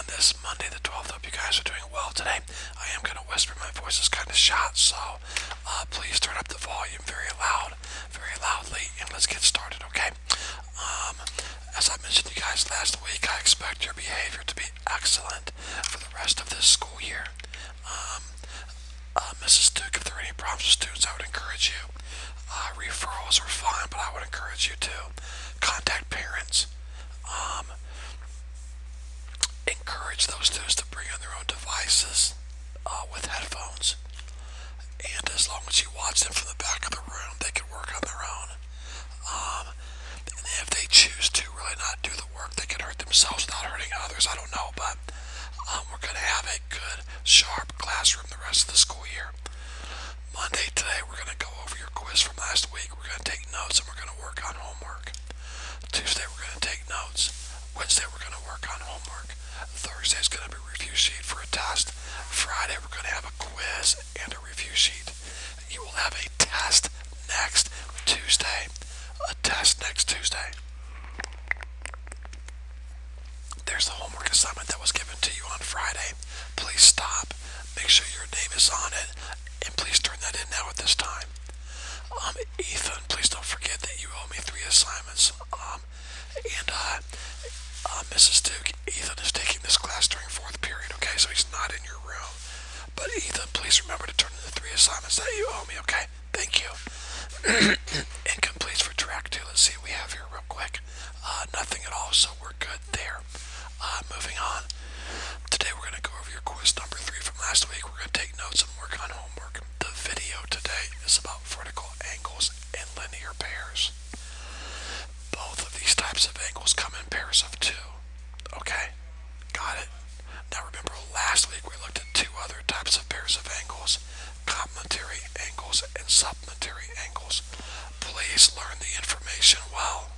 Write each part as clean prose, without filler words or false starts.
on this Monday the 12th. Hope you guys are doing well today. I am going to whisper. My voice is kind of shot, so please turn up the volume very loudly, and let's get started, okay? Um, as I mentioned to you guys last week, I expect your behavior to be excellent for the rest of this school year. Mrs. Duke, if there are any problems with students, I would encourage you. Referrals are fine, but I would encourage you to contact parents. Um, Encourage those students to bring in their own devices with headphones. And as long as you watch them from the back of the room, they can work on their own. And if they choose to really not do the work, they can hurt themselves without hurting others. I don't know, but we're going to have a good, sharp classroom the rest of the school year. Monday, today, we're going to go over your quiz from last week. We're going to take notes and we're going to work on homework. Tuesday, we're going to take notes. Wednesday, we're going to work on homework. Thursday is going to be a review sheet for a test. Friday, we're going to have a quiz and a review sheet. You will have a test next Tuesday. A test next Tuesday. There's the homework assignment that was given to you on Friday. Please stop. Make sure your name is on it. And please turn that in now at this time. Ethan, please don't forget that you owe me 3 assignments. Mrs. Duke, Ethan is taking this class during 4th period, okay? So he's not in your room. But Ethan, please remember to turn in the 3 assignments that you owe me, okay? Thank you. Incompletes for track 2. Let's see what we have here real quick. Nothing at all, so we're good there. Moving on. Today we're going to go over your quiz number 3 from last week. We're going to take notes and work on homework. The video today is about vertical angles and linear pairs. Both of these types of angles come in pairs of 2. Okay? Got it? Now remember, last week we looked at 2 other types of pairs of angles. Complementary angles and supplementary angles. Please learn the information well.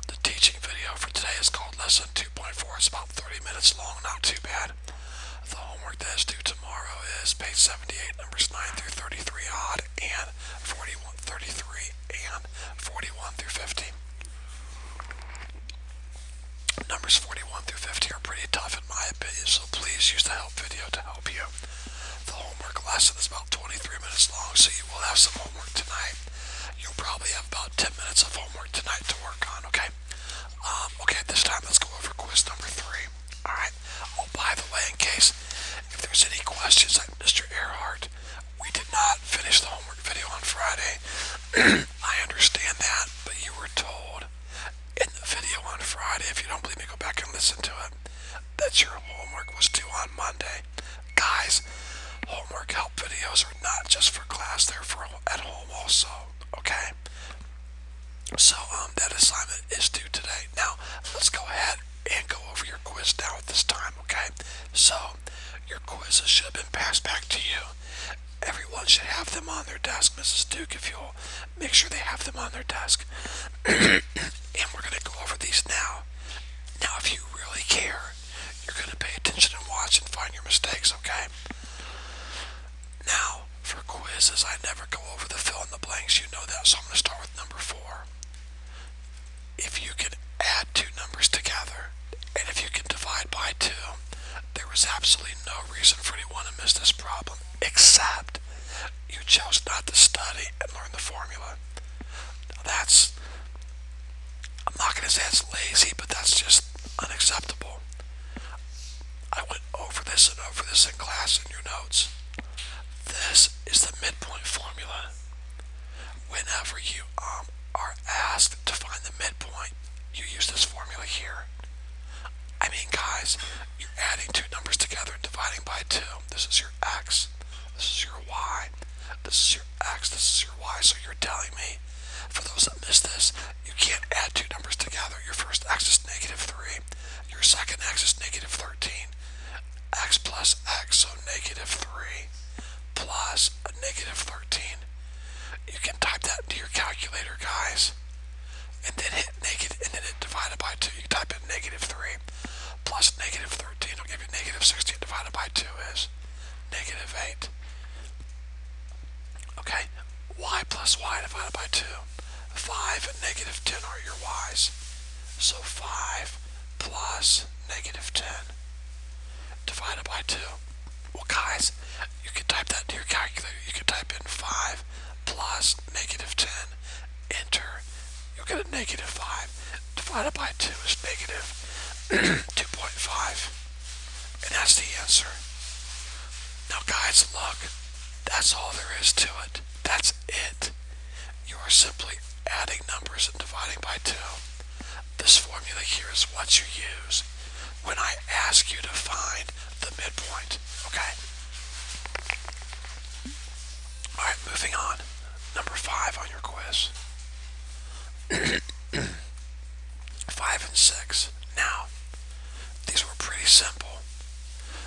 The teaching video for today is called Lesson 2.4. It's about 30 minutes long, not too bad. The homework that is due tomorrow is page 78, numbers 9 through 33 odd, and 33 and 41 through 50. Numbers 41 through 50 are pretty tough in my opinion, so please use the help video to help you. The homework lesson is about 23 minutes long, so you will have some homework tonight. You'll probably have about 10 minutes of homework tonight to work on, okay? Okay, this time let's go over quiz number 3. Alright, oh, by the way, in case if there's any questions like Mr. Earhart, we did not finish the homework video on Friday. I understand that, but you were told in the video on Friday, if you don't believe me, go back and listen to it, that your homework was due on Monday. Guys, homework help videos are not just for class, they're for at home also, okay? So, that assignment is due today. Now, let's go ahead and go over your quiz now at this time, okay? So, your quizzes should have been passed back to you. Everyone should have them on their desk. Mrs. Duke, if you'll make sure they have them on their desk. And we're going to go over these now. Now, if you really care, you're going to pay attention and watch and find your mistakes, okay? Now, for quizzes, I never go over the fill in the blanks. You know that, so I'm going to start with number 4. If you can add 2 numbers together, and if you can divide by 2, there was absolutely no reason for anyone to miss this problem, except you chose not to study and learn the formula. Now I'm not going to say it's lazy, but that's just unacceptable. I went over this and over this in class in your notes. This is the midpoint formula. Whenever you are asked to find the midpoint, you use this formula here. I mean, guys, you're adding 2 numbers together and dividing by 2. This is your x. This is your y. This is your x. This is your y. So you're telling me, for those that missed this, you can't add 2 numbers together. Your first x is negative 3. Your second x is negative 13. X plus x, so negative 3 plus a negative 13. You can type that into your calculator, guys. And then hit negative, and then hit divided by 2. You type in negative 3 plus negative 13 will give you negative 16 divided by 2 is negative 8. Okay, y plus y divided by 2. 5 and negative 10 are your y's. So 5 plus negative 10 divided by 2. Well, guys, you can type that into your calculator. You can type in 5 plus negative 10. Enter. You'll get a negative 5. Divided by 2 is negative 2.5. And that's the answer. Now, guys, look. That's all there is to it. That's it. You are simply adding numbers and dividing by 2. This formula here is what you use when I ask you to find the midpoint. Okay? Alright, moving on. Number 5 on your quiz. 5 and 6. Now, these were pretty simple.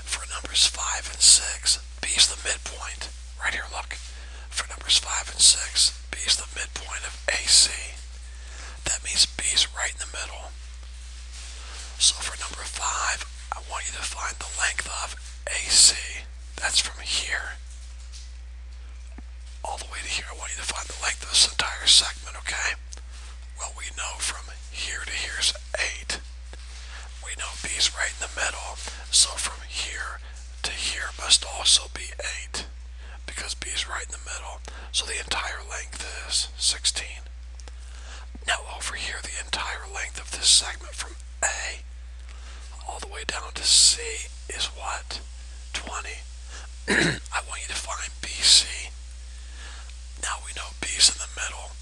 For numbers 5 and 6, B is the midpoint. Right here, look. For numbers 5 and 6, B is the midpoint of AC. That means B is right in the middle. So for number 5, I want you to find the length of AC. That's from here all the way to here. I want you to find the length of this entire segment, okay? Well, we know from here to here is 8. We know B is right in the middle. So from here to here must also be 8. Because B is right in the middle. So the entire length is 16. Now over here, the entire length of this segment from A all the way down to C is what? 20. I want you to find BC. Now we know B's in the middle.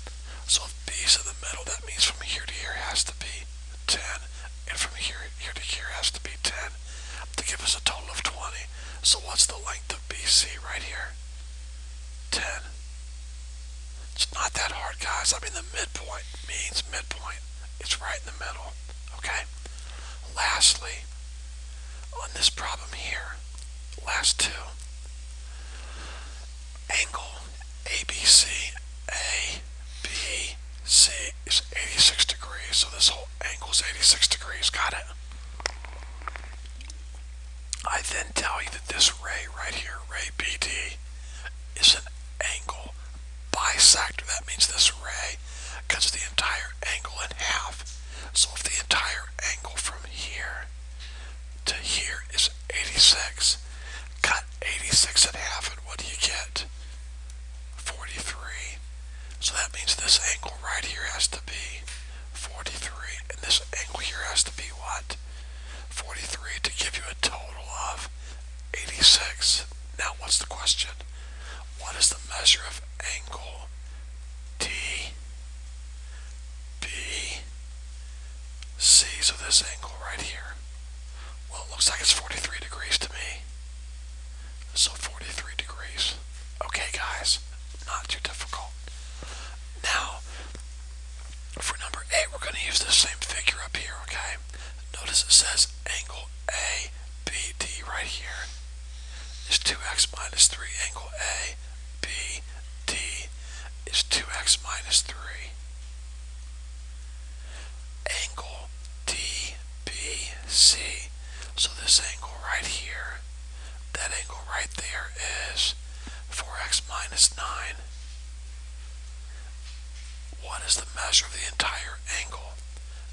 So if B's in the middle, that means from here to here has to be 10. And from here to here has to be 10 to give us a total of 20. So what's the length of BC right here? 10. It's not that hard, guys. I mean, the midpoint means midpoint. It's right in the middle. Okay? Lastly, on this problem here, last two, angle ABC, ABC is 86 degrees. So this whole angle is 86 degrees. Got it? I then tell you that this ray right here, ray BD, is an angle bisector. That means this ray cuts the entire angle in half. So if the entire angle from here to here is 86, cut 86 in half, and what do you get? 43. So that means this angle right here has to be 43, and this angle here has to be what? 43 to give you a total of 86. Now what's the question? What is the measure of angle DBC? So this angle right here, well, it looks like it's 43 degrees to me. So 43 degrees. Okay, guys, not too difficult. Now, for number 8, we're going to use this same figure up here, okay? Notice it says angle ABD right here is 2x minus 3. Angle ABD is 2x minus 3. Angle DBC, so this angle right here, that angle right there is 4x minus 9. What is the measure of the entire angle?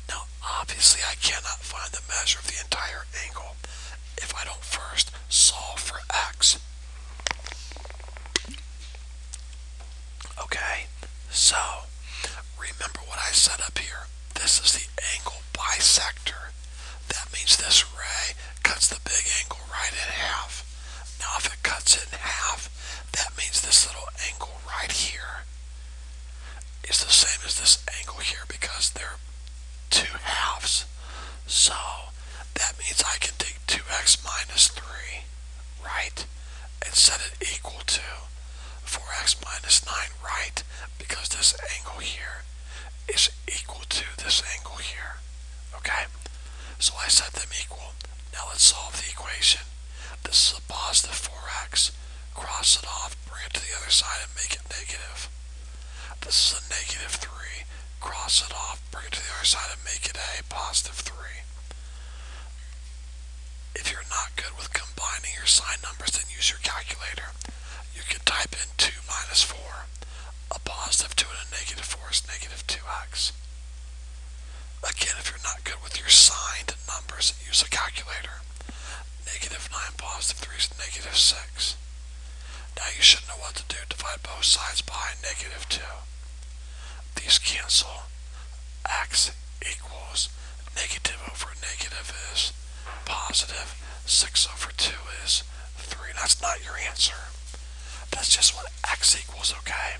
Now, obviously, I cannot find the measure of the entire angle if I don't first solve for x. Okay, so remember what I said up here. This is the angle bisector. That means this ray cuts the big angle right in half. Now, if it cuts it in half, that means this little angle right here is the same as this angle here because they're two halves. So that means I can take 2x minus 3, right, and set it equal to 4x minus 9, right, because this angle here is equal to this angle here. Okay, so I set them equal. Now let's solve the equation. This is a positive 4x. Cross it off, bring it to the other side, and make it negative. This is a negative 3. Cross it off, bring it to the other side, and make it a positive 3. If you're not good with combining your sign numbers, then use your calculator. You can type in 2 minus 4. A positive 2 and a negative 4 is negative 2x. Again, if you're not good with your signed numbers, use a calculator. -9 positive 3 is -6. Now you should know what to do. Divide both sides by -2. These cancel. X equals negative over negative is positive. 6 over 2 is 3. That's not your answer. That's just what X equals, okay?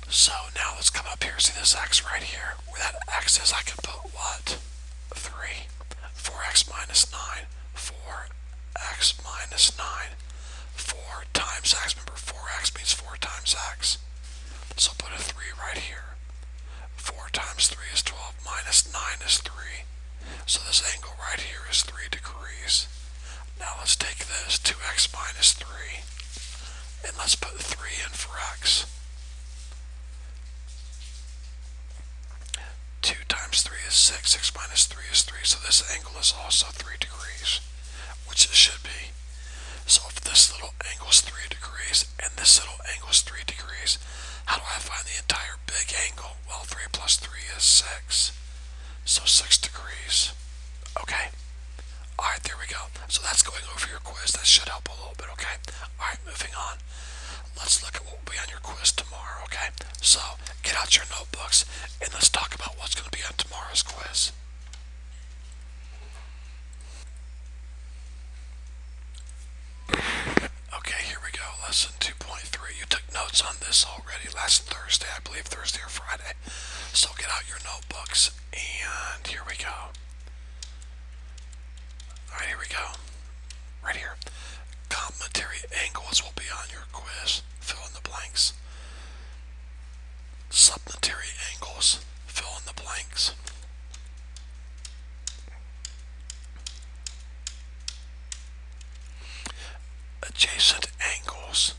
So now let's come up here. See this X right here? Where that X is, I can put what? 3. 4x minus 9. 4x minus 9. 4 times x. Remember, 4x means 4 times x. So put a 3 right here. 4 times 3 is 12. Minus 9 is 3. So this angle right here is 3 degrees. Now let's take this, 2x minus 3. And let's put 3 in for x. 2 times 3 is 6. 6 minus 3 is 3. So this angle is also 3 degrees, which it should be. So if this little angle is 3 degrees and this little angle is 3 degrees, how do I find the entire big angle? Well, 3 plus 3 is 6. So 6 degrees. Okay? Alright, there we go. So that's going over your quiz. That should help a little bit, okay? Alright, moving on. Let's look at what will be on your quiz tomorrow, okay? So, get out your notebooks and let's talk about what's going to be on tomorrow's quiz. Okay, here we go. Lesson 2.3. You took notes on this already last Thursday, I believe Thursday or Friday. So get out your notebooks and here we go. Alright, here we go. Right here. Complementary angles will be on your quiz. Fill in the blanks. Supplementary angles. Fill in the blanks. Adjacent angles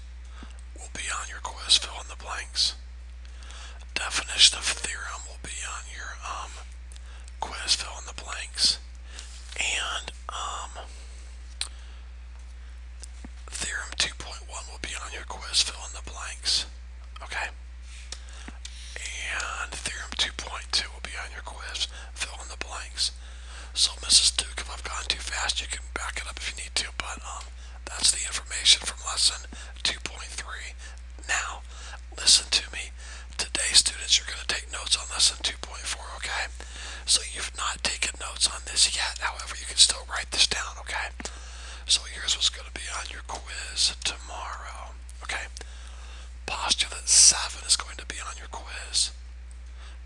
will be on your quiz. Fill in the blanks. Definition of theorem will be on your quiz. Fill in the blanks. And theorem 2.1 will be on your quiz. Fill in the blanks. Okay. And theorem 2.2 will be on your quiz. Fill in the blanks. So Mrs. Duke, if I've gone too fast, you can back it up if you need to, but that's the information from lesson 2.3. Now, listen to me. Today, students, you're going to take notes on lesson 2.4, okay? So you've not taken notes on this yet. However, you can still write this down, okay? So here's what's going to be on your quiz tomorrow, okay? Postulate 7 is going to be on your quiz.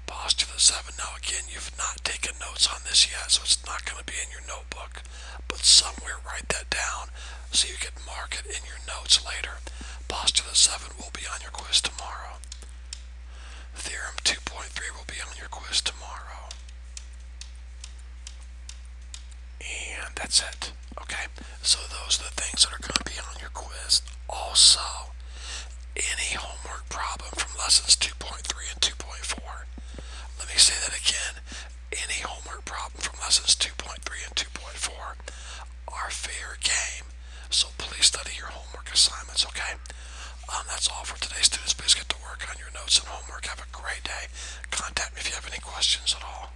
Postulate 7. Now again, you've not taken notes on this yet, so it's not going to be in your notebook. But somewhere write that down so you can mark it in your notes later. Postulate 7 will be on your quiz tomorrow. Theorem 2.3 will be on your quiz tomorrow. And that's it. Okay? So those are the things that are going to be on your quiz. Also, any homework problem from lessons 2.3 and 2.4. Let me say that again. Any homework problem from lessons 2.3 and 2.4 are fair game. So please study your homework assignments, okay? That's all for today, students. Please get to work on your notes and homework. Have a great day. Contact me if you have any questions at all.